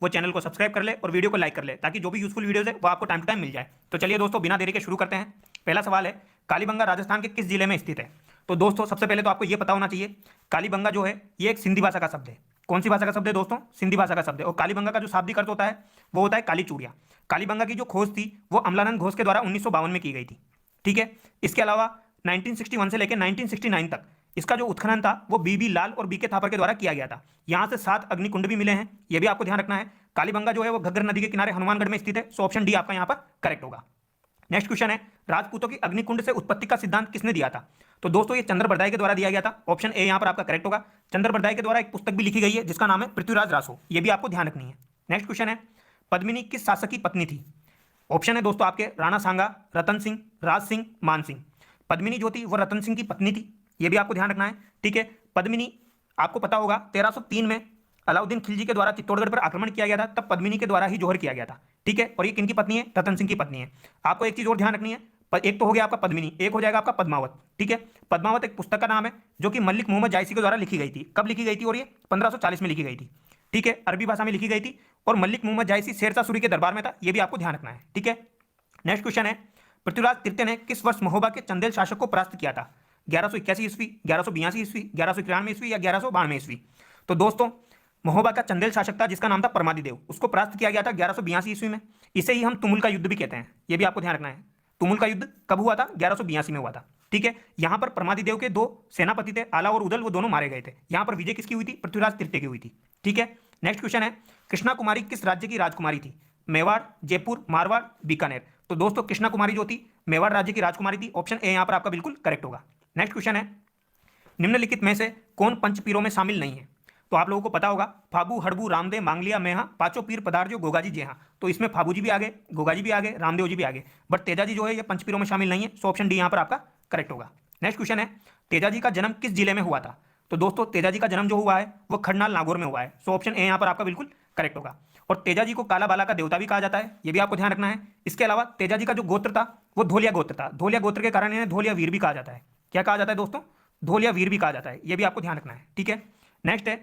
वो चैनल को सब्सक्राइब कर ले और वीडियो को लाइक कर ले, ताकि जो भी यूजफुल वीडियोज है वो आपको टाइम टू टाइम मिल जाए। तो चलिए दोस्तों, बिना देरी के शुरू करते हैं। पहला सवाल है, कालीबंगा राजस्थान के किस जिले में स्थित है? तो दोस्तों सबसे पहले तो आपको ये पता होना चाहिए, कालीबंगा जो है ये एक सिंधी भाषा का शब्द है। कौन सी भाषा का शब्द है दोस्तों? सिंधी भाषा का शब्द है। और कालीबंगा का जो शाब्दिक अर्थ होता है वो होता है काली चूड़िया। कालीबंगा की जो खोज थी वो अमलानंद घोष के द्वारा 1952 में की गई थी। ठीक है, इसके अलावा 1961 से लेकर 1969 तक इसका जो उत्खनन था वो बीबी लाल और बीके थापर के द्वारा किया गया था। यहां से 7 अग्निकुंड भी मिले हैं, यह भी आपको ध्यान रखना है। कालीबंगा जो है वो घग्गर नदी के किनारे हनुमानगढ़ में स्थित है। सो ऑप्शन डी आपका यहां पर करेक्ट होगा। नेक्स्ट क्वेश्चन है, राजपूतों की अग्निकुंड से उत्पत्ति का सिद्धांत किसने दिया था? तो दोस्तों ये चंद्र बरदाई के द्वारा दिया गया था। ऑप्शन ए यहां पर आपका करेक्ट होगा। चंद्र बरदाई के द्वारा एक पुस्तक भी लिखी गई है जिसका नाम है पृथ्वीराज रासो, ये भी आपको ध्यान रखनी है। नेक्स्ट क्वेश्चन है, पद्मिनी किस शासक की पत्नी थी? ऑप्शन है दोस्तों आपके राणा सांगा, रतन सिंह, राज सिंह, मान सिंह। पद्मिनी जो थी वो रतन सिंह की पत्नी थी, ये भी आपको ध्यान रखना है। ठीक है, पद्मिनी आपको पता होगा 1303 में अलाउद्दीन खिलजी के द्वारा चित्तौड़गढ़ पर आक्रमण किया गया था, तब पद्मिनी के द्वारा ही जोहर किया गया था। ठीक है, और ये किनकी पत्नी है? रतन सिंह की पत्नी है। आपको एक चीज और ध्यान रखनी है, एक तो हो गया आपका पद्मिनी, एक हो जाएगा आपका पद्मावत। ठीक है, पद्मावत एक पुस्तक का नाम है जो कि मलिक मोहम्मद जायसी के द्वारा लिखी गई थी। कब लिखी गई थी? और ये 1540 में लिखी गई थी। ठीक है, अरबी भाषा में लिखी गई थी और मलिक मोहम्मद जायसी शेरशाह सूरी के दरबार में था, यह भी आपको ध्यान रखना है। ठीक है, नेक्स्ट क्वेश्चन है, पृथ्वीराज तृतीय ने किस वर्ष महोबा के चंदेल शासक को परास्त किया था? 1181 ईस्वी, 1182 ईस्वी, 1191 ईस्वी या 1192 ईस्वी? तो दोस्तों महोबा का चंदेल शासक था जिसका नाम था परमादिदेव, उसको परास्त किया गया था 1182 ईस्वी में। इसे ही हम तुमुल का युद्ध भी कहते हैं, यह भी आपको ध्यान रखना है। तुमुल का युद्ध कब हुआ था? 1182 में हुआ था। ठीक है, यहां पर परमादिदेव के 2 सेनापति थे, आला और उदल, वो दोनों मारे गए थे। यहां पर विजय किसकी हुई थी? पृथ्वीराज तृतीय की हुई थी। ठीक है, नेक्स्ट क्वेश्चन है, कृष्णा कुमारी किस राज्य की राजकुमारी थी? मेवाड़, जयपुर, मारवाड़, बीकानेर? तो दोस्तों कृष्णा कुमारी जो थी मेवाड़ राज्य की राजकुमारी थी। ऑप्शन ए यहां पर आपका बिल्कुल करेक्ट होगा। नेक्स्ट क्वेश्चन है, निम्नलिखित में से कौन पंचपीरों में शामिल नहीं है? तो आप लोगों को पता होगा, फाबू, हड़बू, रामदेव, मांगलिया, मेहा, पांचों पीर पधार जो गोगाजी जेहा। तो इसमें फाबू जी भी आगे, गोगाजी भी आगे, रामदेव जी भी आगे, बट तेजा जी जो है ये पंचपीरों में शामिल नहीं है। सो ऑप्शन डी यहां पर आपका करेक्ट होगा। नेक्स्ट क्वेश्चन है, तेजा जी का जन्म किस जिले में हुआ था? तो दोस्तों तेजा जी का जन्म जो हुआ है वो खड़नाल नागौर में हुआ है। सो ऑप्शन ए यहां पर आपका बिल्कुल करेक्ट होगा। और तेजा जी को काला बाला का देवता भी कहा जाता है, यह भी आपको ध्यान रखना है। इसके अलावा तेजा जी का जो गोत्र था वो धोलिया गोत्र था। धोलिया गोत्र के कारण इन्हें धोलिया वीर भी कहा जाता है। क्या कहा जाता है दोस्तों? धोलिया वीर भी कहा जाता है, यह भी आपको ध्यान रखना है। ठीक है, नेक्स्ट है,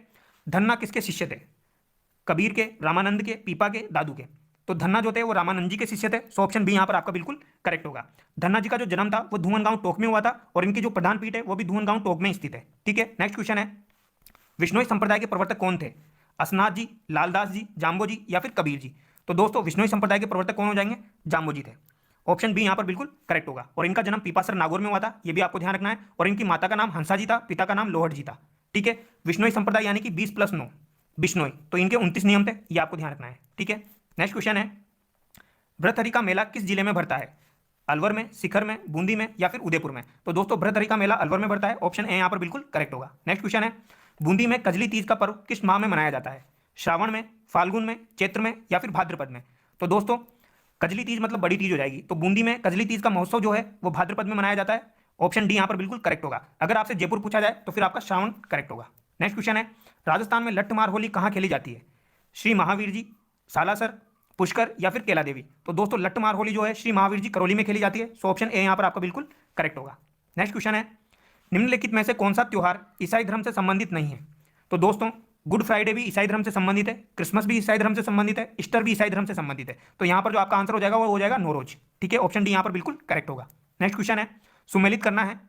धन्ना किसके शिष्य थे? कबीर के, रामानंद के, पीपा के, दादू के? तो धन्ना जो थे वो रामानंद जी के शिष्य थे। सो ऑप्शन बी यहां पर आपका बिल्कुल करेक्ट होगा। धन्ना जी का जो जन्म था वो धुवन गांव टोक में हुआ था और इनकी जो प्रधान पीठ है वो भी धुवन गांव टोक में स्थित है। ठीक है, नेक्स्ट क्वेश्चन है, विश्नोई संप्रदाय के प्रवर्तक कौन थे? असनाथ जी, लालदास जी, जाम्बो जी या फिर कबीर जी? तो दोस्तों विश्नोई संप्रदाय के प्रवर्तक कौन हो जाएंगे? जाम्बो जी थे। ऑप्शन बी यहां पर बिल्कुल करेक्ट होगा। और इनका जन्म पीपासर नागौर में हुआ था, यह भी आपको ध्यान रखना है। और इनकी माता का नाम हंसा जी था, पिता का नाम लोहट जी था। ठीक है, विश्नोई संप्रदाय यानी कि 20+9 बिश्नोई, तो इनके 29 नियम थे, ये आपको ध्यान रखना है। ठीक है, नेक्स्ट क्वेश्चन है, भ्रतहरि का मेला किस जिले में भरता है? अलवर में, शिखर में, बूंदी में या फिर उदयपुर में? तो दोस्तों भ्रतहरि का मेला अलवर में भरता है। ऑप्शन ए यहां पर बिल्कुल करेक्ट होगा। नेक्स्ट क्वेश्चन है, बूंदी में कजली तीज का पर्व किस माह में मनाया जाता है? श्रावण में, फाल्गुन में, चैत्र में या फिर भाद्रपद में? तो दोस्तों कजली तीज मतलब बड़ी तीज हो जाएगी, तो बूंदी में कजली तीज का महोत्सव जो है वो भाद्रपद में मनाया जाता है। ऑप्शन डी यहां पर बिल्कुल करेक्ट होगा। अगर आपसे जयपुर पूछा जाए तो फिर आपका श्रावण करेक्ट होगा। नेक्स्ट क्वेश्चन है, राजस्थान में लट्ठमार होली कहां खेली जाती है? श्री महावीर जी, सालासर, पुष्कर या फिर केला देवी? तो दोस्तों लट्ठमार होली जो है श्री महावीर जी करौली में खेली जाती है। सो ऑप्शन ए यहां पर आपका बिल्कुल करेक्ट होगा। नेक्स्ट क्वेश्चन है, निम्नलिखित में से कौन सा त्योहार ईसाई धर्म से संबंधित नहीं है? तो दोस्तों गुड फ्राइडे भी ईसाई धर्म से संबंधित है, क्रिसमस भी ईसाई धर्म से संबंधित है, ईस्टर भी ईसाई धर्म से संबंधित है। तो यहां पर जो आपका आंसर हो जाएगा वो हो जाएगा नौरोज। ठीक है, ऑप्शन डी यहां पर बिल्कुल करेक्ट होगा। नेक्स्ट क्वेश्चन है, सुमेलित करना है।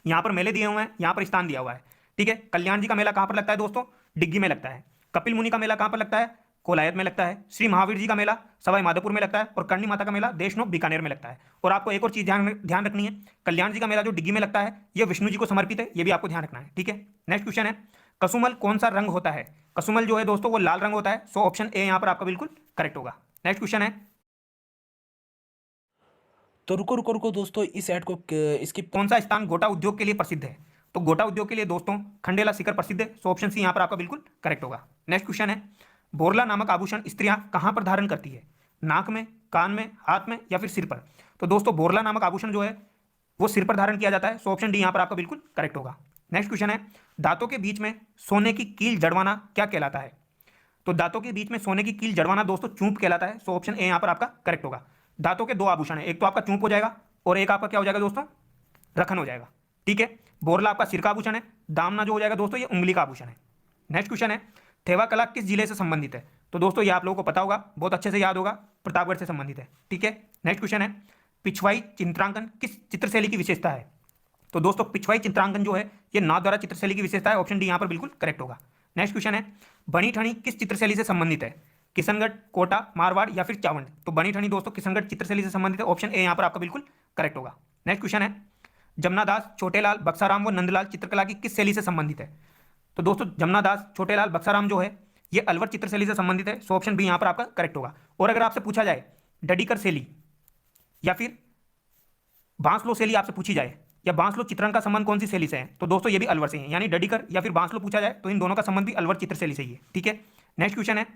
यहां पर मेले दिए हुए हैं, यहां पर स्थान दिया हुआ है। ठीक है, कल्याण जी का मेला कहां पर लगता है दोस्तों? डिग्गी में लगता है। कपिल मुनि का मेला कहां पर लगता है? कोलायत में लगता है। श्री महावीर जी का मेला सवाई माधोपुर में लगता है। और कर्णी माता का मेला देशनोक बीकानेर में लगता है। और आपको एक और चीज ध्यान रखनी है, कल्याण जी का मेला जो डिग्गी में लगता है यह विष्णु जी को समर्पित है, यह भी आपको ध्यान रखना है। ठीक है, नेक्स्ट क्वेश्चन है, कसुमल कौन सा रंग होता है? कसुमल जो है दोस्तों वो लाल रंग होता है। सो ऑप्शन ए यहां पर आपका बिल्कुल करेक्ट होगा। नेक्स्ट क्वेश्चन है, तो रुको रुको रुको दोस्तों, इस ऐड को इसकी कौन सा स्थान गोटा उद्योग के लिए प्रसिद्ध है? तो गोटा उद्योग के लिए दोस्तों खंडेला शिखर प्रसिद्ध है। सो ऑप्शन सी यहां पर आपका बिल्कुल करेक्ट होगा। नेक्स्ट क्वेश्चन है, बोरला नामक आभूषण स्त्रियां कहां पर धारण करती है? नाक में, कान में, हाथ में या फिर सिर पर? तो दोस्तों बोरला नामक आभूषण जो है वो सिर पर धारण किया जाता है। सो ऑप्शन डी यहां पर आपका बिल्कुल करेक्ट होगा। नेक्स्ट क्वेश्चन है, दांतों के बीच में सोने की कील जड़वाना क्या कहलाता है? तो दांतों के बीच में सोने की कील जड़वाना दोस्तों चूंप कहलाता है। सो ऑप्शन ए यहां पर आपका करेक्ट होगा। दांतों के 2 आभूषण है, एक तो आपका चूंप हो जाएगा और एक आपका क्या हो जाएगा दोस्तों? रखन हो जाएगा। ठीक है, बोरला आपका सिर का आभूषण है, दामना जो हो जाएगा दोस्तों ये उंगली का आभूषण है। नेक्स्ट क्वेश्चन है, थेवा कला किस जिले से संबंधित है? तो दोस्तों ये आप लोगों को पता होगा, बहुत अच्छे से याद होगा, प्रतापगढ़ से संबंधित है। ठीक है, नेक्स्ट क्वेश्चन है, पिछवाई चित्रांकन किस चित्रशैली की विशेषता है? तो दोस्तों पिछवाई चित्रांकन जो है ये नाथद्वारा चित्रशैली की विशेषता है। ऑप्शन डी यहाँ पर बिल्कुल करेक्ट होगा। नेक्स्ट क्वेश्चन है, बनी ठनी किस चित्रशैली से संबंधित है? किशनगढ़, कोटा, मारवाड़ या फिर चावंड? तो बनी ठनी दोस्तों किशनगढ़ चित्रशैली से संबंधित है। ऑप्शन ए यहाँ पर आपका बिल्कुल करेक्ट होगा। नेक्स्ट क्वेश्चन है, जमनादास, छोटेलाल, बक्साराम व नंदलाल चित्रकला की किस शैली से संबंधित है? तो दोस्तों जमनादास, छोटेलाल, बक्साराम जो है ये अलवर चित्रशैली से संबंधित है। सो ऑप्शन बी यहाँ पर आपका करेक्ट होगा। और अगर आपसे पूछा जाए डडीकर शैली या फिर बांसलो शैली आपसे पूछी जाए, या बांसलो चित्रण का संबंध कौन सी शैली से है? तो दोस्तों ये भी अलवर से है, यानी डडीकर या फिर बांसलो पूछा जाए तो इन दोनों का संबंध भी अलवर चित्रशैली से ही है। ठीक है, नेक्स्ट क्वेश्चन है,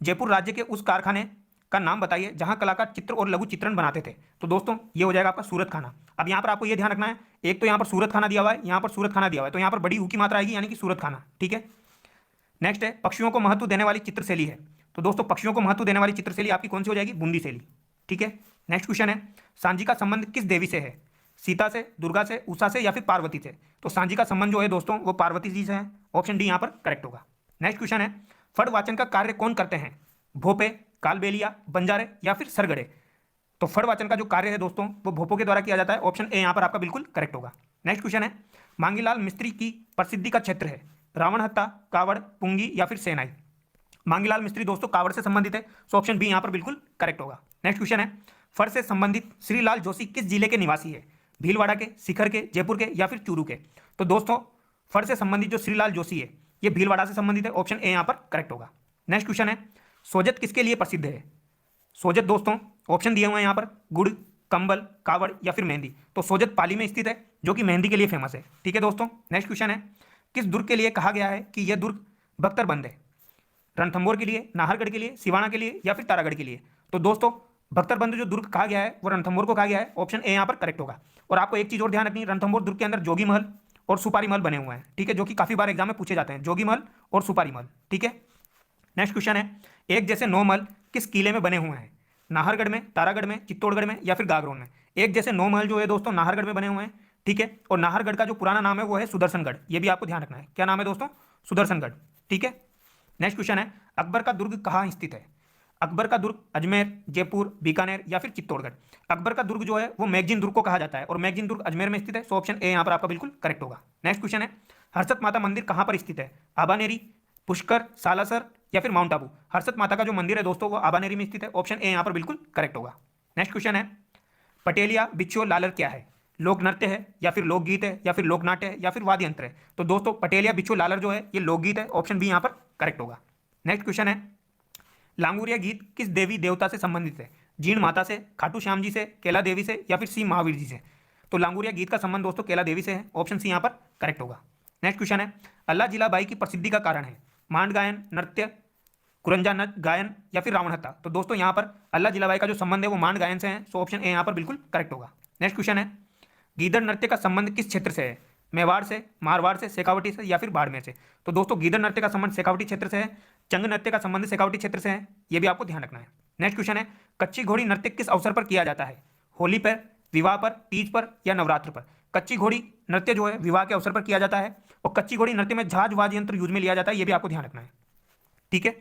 जयपुर राज्य के उस कारखाने का नाम बताइए जहां कलाकार चित्र और लघु चित्रण बनाते थे। तो दोस्तों ये हो जाएगा आपका सूरत खाना। अब यहाँ पर आपको ये ध्यान रखना है, एक तो यहाँ पर सूरत खाना दिया हुआ है, यहाँ पर सूरत खाना दिया हुआ है, तो यहाँ पर बड़ी ऊ की मात्रा आएगी यानी कि सूरत खाना। ठीक है, नेक्स्ट है, पक्षियों को महत्व देने वाली चित्रशैली है। तो दोस्तों पक्षियों को महत्व देने वाली चित्रशैली आपकी कौन सी हो जाएगी? बूंदी शैली। ठीक है, नेक्स्ट क्वेश्चन है, सांझी का संबंध किस देवी से है? सीता से, दुर्गा से, उषा से या फिर पार्वती से? तो सांझी का संबंध जो है दोस्तों वो पार्वती जी से है। ऑप्शन डी यहाँ पर करेक्ट होगा। नेक्स्ट क्वेश्चन है, फड़ वाचन का कार्य कौन करते हैं? भोपे, कालबेलिया, बंजारे या फिर सरगड़े? तो फड़ वाचन का जो कार्य है दोस्तों वो भोपों के द्वारा किया जाता है। ऑप्शन ए यहाँ पर आपका बिल्कुल करेक्ट होगा। नेक्स्ट क्वेश्चन है, मांगीलाल मिस्त्री की प्रसिद्धि का क्षेत्र है? रावणहत्ता, कावड़, पुंगी या फिर सेनाई? मांगीलाल मिस्त्री दोस्तों कावड़ से संबंधित है। सो ऑप्शन बी यहाँ पर बिल्कुल करेक्ट होगा। नेक्स्ट क्वेश्चन है, फड़ से संबंधित श्रीलाल जोशी किस जिले के निवासी है? भीलवाड़ा के, शिखर के, जयपुर के या फिर चूरू के? तो दोस्तों फड़ से संबंधित जो श्रीलाल जोशी है ये भीलवाड़ा से संबंधित है। ऑप्शन ए यहाँ पर करेक्ट होगा। नेक्स्ट क्वेश्चन है, सोजत किसके लिए प्रसिद्ध है? सोजत दोस्तों ऑप्शन दिए हुए हैं यहाँ पर, गुड़, कंबल, कावड़ या फिर मेहंदी। तो सोजत पाली में स्थित है जो कि मेहंदी के लिए फेमस है। ठीक है दोस्तों, नेक्स्ट क्वेश्चन है, किस दुर्ग के लिए कहा गया है कि यह दुर्ग बख्तरबंद है? रणथंभौर के लिए, नाहरगढ़ के लिए, सिवाना के लिए या फिर तारागढ़ के लिए? तो दोस्तों बख्तरबंद जो दुर्ग कहा गया है वो रणथंभौर को कहा गया है। ऑप्शन ए यहाँ पर करेक्ट होगा। और आपको एक चीज़ और ध्यान रखनी है, रणथंभौर दुर्ग के अंदर जोगी महल और सुपारी महल बने हुए हैं। ठीक है, जो कि काफ़ी बार एग्जाम में पूछे जाते हैं, जोगी महल और सुपारी महल। ठीक है, नेक्स्ट क्वेश्चन है, एक जैसे 9 महल किस किले में बने हुए हैं? नाहरगढ़ में, तारागढ़ में, चित्तौड़गढ़ में या फिर गागरोन में? एक जैसे 9 महल जो है दोस्तों नाहरगढ़ में बने हुए हैं। ठीक है, और नाहरगढ़ का जो पुराना नाम है वो है सुदर्शनगढ़। ये भी आपको ध्यान रखना है, क्या नाम है दोस्तों? सुदर्शनगढ़। ठीक है, नेक्स्ट क्वेश्चन है, अकबर का दुर्ग कहाँ स्थित है? अकबर का दुर्ग अजमेर, जयपुर, बीकानेर या फिर चित्तौड़गढ़? अकबर का दुर्ग जो है वो मैगजीन दुर्ग को कहा जाता है और मैगजीन दुर्ग अजमेर में स्थित है। सो ऑप्शन ए यहाँ पर आपका बिल्कुल करेक्ट होगा। नेक्स्ट क्वेश्चन है, हर्षद माता मंदिर कहाँ पर स्थित है? आबानेरी, पुष्कर, सालासर या फिर माउंट आबू? हर्षद माता का जो मंदिर है दोस्तों वो आबानेरी में स्थित है। ऑप्शन ए यहाँ पर बिल्कुल करेक्ट होगा। नेक्स्ट क्वेश्चन है, पटेलिया बिच्छो लालर क्या है? लोक नृत्य है या फिर लोकगीत है या फिर लोकनाट्य है या फिर वाद्य यंत्र है? तो दोस्तों पटेलिया बिच्छो लालर जो है ये लोकगीत है। ऑप्शन बी यहाँ पर करेक्ट होगा। नेक्स्ट क्वेश्चन है, लांगुरिया गीत किस देवी देवता से संबंधित है? जीण माता से, खाटू श्याम जी से, केला देवी से या फिर सी महावीर जी से? तो लांगुरिया गीत का संबंध दोस्तों केला देवी से है। ऑप्शन सी यहाँ पर करेक्ट होगा। नेक्स्ट क्वेश्चन है, अल्लाह जिलाबाई की प्रसिद्धि का कारण है? मांड गायन, नृत्य, कुरंजा नृत्य गायन या फिर रावण हत्या? तो दोस्तों यहाँ पर अल्लाह जिलाबाई का जो संबंध है वो मांड गायन से है। सो ऑप्शन ए यहाँ पर बिल्कुल करेक्ट होगा। नेक्स्ट क्वेश्चन है, गीदड़ नृत्य का संबंध किस क्षेत्र से है? मेवाड़ से, मारवाड़ से, शेखावटी से या फिर बाड़मेर से? तो दोस्तों गीदड़ नृत्य का संबंध शेखावटी क्षेत्र से है। चंग नृत्य का संबंध शेखावटी क्षेत्र से है। ये भी आपको ध्यान रखना है। नेक्स्ट क्वेश्चन है, कच्ची घोड़ी नृत्य किस अवसर पर किया जाता है? होली पर, विवाह पर, तीज पर या नवरात्र पर? कच्ची घोड़ी नृत्य जो है विवाह के अवसर पर किया जाता है और कच्ची घोड़ी नृत्य में झाज वाद्य यंत्र यूज में लिया जाता है। ये भी आपको ध्यान रखना है। ठीक है,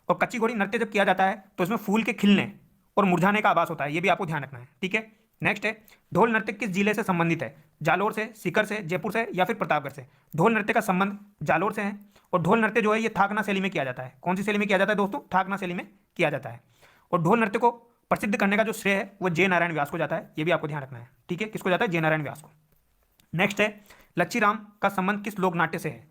और कच्ची घोड़ी नृत्य जब किया जाता है तो इसमें फूल के खिलने और मुरझाने का आभास होता है। ये भी आपको ध्यान रखना है। ठीक है, नेक्स्ट है, ढोल नृत्य किस जिले से संबंधित है? जालोर से, सीकर से, जयपुर से या फिर प्रतापगढ़ से? ढोल नृत्य का संबंध जालोर से है और ढोल नृत्य जो है ये थाकना शैली में किया जाता है। कौन सी शैली में किया जाता है दोस्तों? थाकना शैली में किया जाता है। और ढोल नृत्य को प्रसिद्ध करने का जो श्रेय है वो जय नारायण व्यास को जाता है। ये भी आपको ध्यान रखना है। ठीक है, किसको जाता है? जय नारायण व्यास को। नेक्स्ट है, लच्छी राम का संबंध किस लोक नाट्य से है?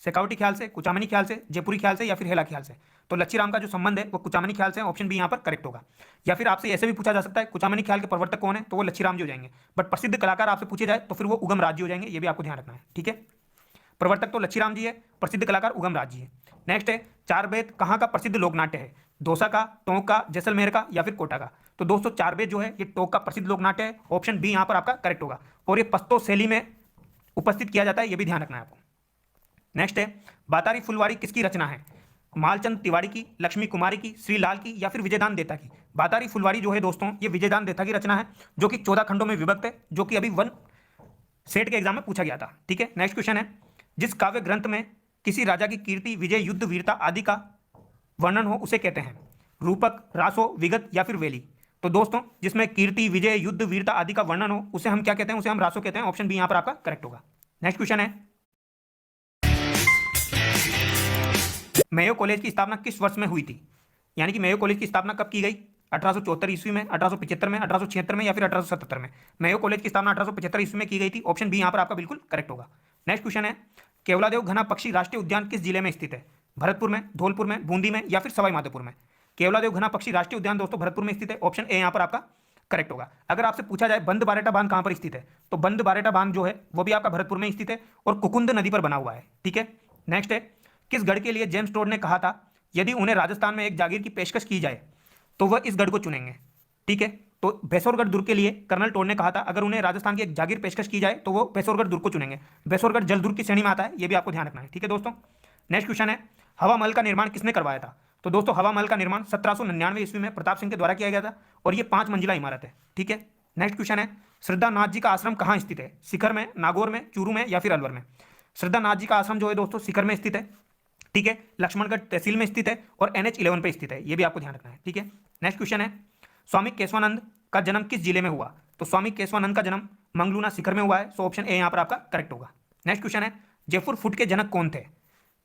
शेखावटी ख्याल से, कुचामनी ख्याल से, जयपुरी ख्याल से या फिर हेला ख्याल से? तो लच्छी राम का जो संबंध है वो कुचामनी ख्याल से है। ऑप्शन बी यहाँ पर करेक्ट होगा। या फिर आपसे ऐसे भी पूछा जा सकता है कुचामनी ख्याल के प्रवर्तक कौन है? तो वो लच्छी राम जी हो जाएंगे। बट प्रसिद्ध कलाकार आपसे पूछे जाए तो फिर वो उगम राज जी हो जाएंगे। ये भी आपको ध्यान रखना है। ठीक है, प्रवर्तक तो लच्छी राम जी है, प्रसिद्ध कलाकार उगम राज जी है। नेक्स्ट है, चार बेद कहाँ का प्रसिद्ध लोकनाट्य है? दौसा का, टोंक का, जैसलमेर का या फिर कोटा का? तो दोस्तों चार बेद जो है ये टोंक का प्रसिद्ध लोकनाट्य है। ऑप्शन बी यहाँ पर आपका करेक्ट होगा। और ये पश्तो शैली में उपस्थित किया जाता है। ये भी ध्यान रखना है आपको। नेक्स्ट है, बातारी फुलवारी किसकी रचना है? मालचंद तिवारी की, लक्ष्मी कुमारी की, श्रीलाल की या फिर विजयदान देता की? बातारी फुलवारी जो है दोस्तों ये विजयदान देता की रचना है जो कि 14 खंडों में विभक्त है, जो कि अभी 1 सेट के एग्जाम में पूछा गया था। ठीक है, नेक्स्ट क्वेश्चन है, जिस काव्य ग्रंथ में किसी राजा की कीर्ति, विजय, युद्ध, वीरता आदि का वर्णन हो उसे कहते हैं रूपक, रासो, विगत या फिर वेली। तो दोस्तों जिसमें कीर्ति, विजय, युद्ध, वीरता आदि का वर्णन हो उसे हम क्या कहते हैं, उसे हम रासो कहते हैं। ऑप्शन बी यहाँ पर आपका करेक्ट होगा। नेक्स्ट क्वेश्चन है, मेयो कॉलेज की स्थापना किस वर्ष में हुई थी? यानी कि मेयो कॉलेज की स्थापना कब की गई? 1874 ईस्वी में, 1875 में, 1876 में या फिर 1877 में? मेयो कॉलेज की स्थापना 1875 ईस्वी में की गई थी। ऑप्शन बी यहाँ पर आपका बिल्कुल करेक्ट होगा। नेक्स्ट क्वेश्चन है, केवलादेव घना पक्षी राष्ट्रीय उद्यान किस जिले में स्थित है? भरतपुर में, धौलपुर में, बूंदी में या फिर सवाई माधोपुर में? केवलादेव घना पक्षी राष्ट्रीय उद्यान दोस्तों भरतपुर में स्थित है। ऑप्शन ए यहाँ पर आपका करेक्ट होगा। अगर आपसे पूछा जाए बंद बारेटा बांध कहाँ पर स्थित है, तो बंद बारेटा बांध जो है वो भी आपका भरतपुर में स्थित है और कुकुंद नदी पर बना हुआ है। ठीक है। नेक्स्ट है, किस गढ़ के लिए जेम्स टोड ने कहा था यदि उन्हें राजस्थान में एक जागीर की पेशकश की जाए तो वह इस गढ़ को चुनेंगे? ठीक है, तो भैसोरगढ़ दुर्ग के लिए कर्नल टोड ने कहा था अगर उन्हें राजस्थान की एक जागीर पेशकश की जाए तो वो भैसोरगढ़ दुर्ग को चुनेंगे। भैसोरगढ़ जल दुर्ग की श्रेणी में आता है, ये भी आपको ध्यान रखना है। ठीक है दोस्तों। नेक्स्ट क्वेश्चन है, हवा महल का निर्माण किसने करवाया था? तो दोस्तों हवा महल का निर्माण 1799 ईस्वी में प्रताप सिंह के द्वारा किया गया था और ये 5 मंजिला इमारत है। ठीक है। नेक्स्ट क्वेश्चन है, श्रद्धानाथ जी का आश्रम कहाँ स्थित है? शिखर में, नागौर में, चूरू में या फिर अलवर में? श्रद्धानाथ जी का आश्रम जो है दोस्तों शिखर में स्थित है। ठीक है, लक्ष्मणगढ़ तहसील में स्थित है और NH11 पे स्थित है, ये भी आपको ध्यान रखना है। ठीक है। नेक्स्ट क्वेश्चन है, स्वामी केशवानंद का जन्म किस जिले में हुआ? तो स्वामी केशवानंद का जन्म मंगलूना शिखर में हुआ है। सो ऑप्शन ए यहाँ पर आपका करेक्ट होगा। नेक्स्ट क्वेश्चन है, जयपुर फुट के जनक कौन थे?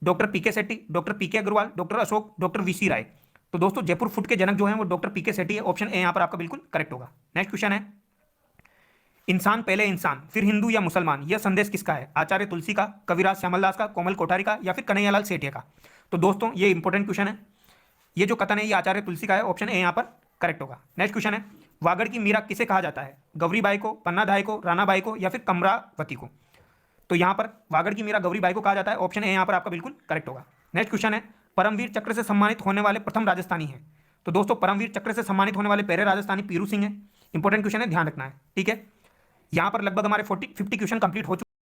Doctor PK Shetty, doctor PK Agarwal, doctor Ashok, doctor VC Rai? तो दोस्तों जयपुर फुट के जनक जो है वो डॉक्टर PK सेट्टी है। ऑप्शन ए यहाँ पर आपका बिल्कुल करेक्ट होगा। नेक्स्ट क्वेश्चन है, इंसान पहले इंसान फिर हिंदू या मुसलमान, यह संदेश किसका है? आचार्य तुलसी का, कविराज श्यामलदास का, कोमल कोठारी का या फिर कन्हैयालाल सेठिया का? तो दोस्तों ये इंपॉर्टेंट क्वेश्चन है। ये जो कथन है ये आचार्य तुलसी का है। ऑप्शन ए यहाँ पर करेक्ट होगा। नेक्स्ट क्वेश्चन है, वागड़ की मीरा किसे कहा जाता है? गौरीबाई को, पन्नाधाय को, रानाबाई को या फिर कमरावती को? तो यहाँ पर वागड़ की मीरा गौरीबाई को कहा जाता है। ऑप्शन ए यहाँ पर आपका बिल्कुल करेक्ट होगा। नेक्स्ट क्वेश्चन है, परमवीर चक्र से सम्मानित होने वाले प्रथम राजस्थानी हैं? तो दोस्तों परमवीर चक्र से सम्मानित होने वाले पहले राजस्थानी पीरू सिंह है। इंपॉर्टेंट क्वेश्चन है, ध्यान रखना है। ठीक है, यहाँ पर लगभग हमारे 50 क्वेश्चन कंप्लीट हो चुके